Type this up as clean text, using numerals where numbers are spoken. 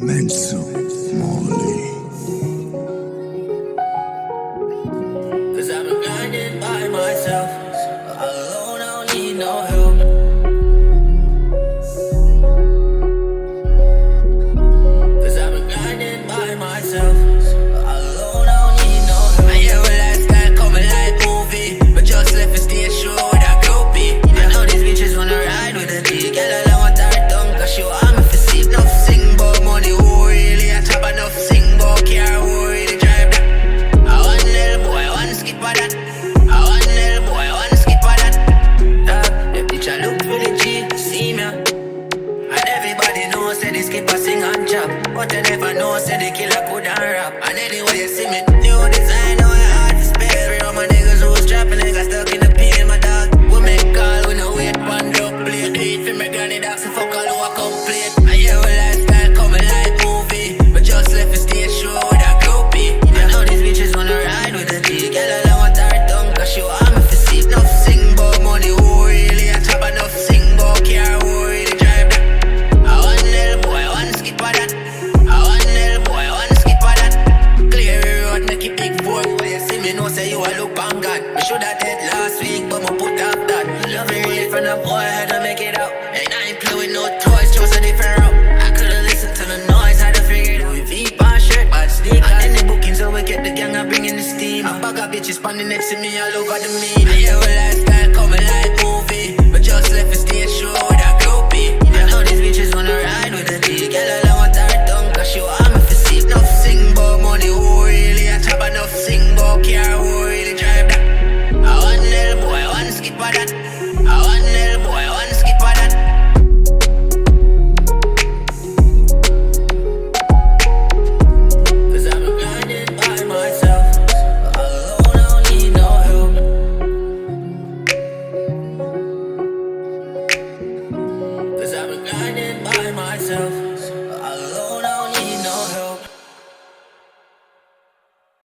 Mensu Molly. Cause I've been grinding by myself. Alone, I don't need no help. Cause I've been grinding by myself. Alone, I don't need no help. I hear a lifestyle coming like movie, but just left a stage show with a groupie. I know these bitches wanna ride with a G. Girl, I don't want her tongue, cause she want me for sleep. Enough sing about money, who really a top enough sing about car, who really drive that. I want little boy, I want Skippa that. I want little boy, I want Skippa that. Them bitch I look for the G, see me. And everybody knows that the Skippa sing and chop, but they never know say the killer couldn't rap. And anyway you see me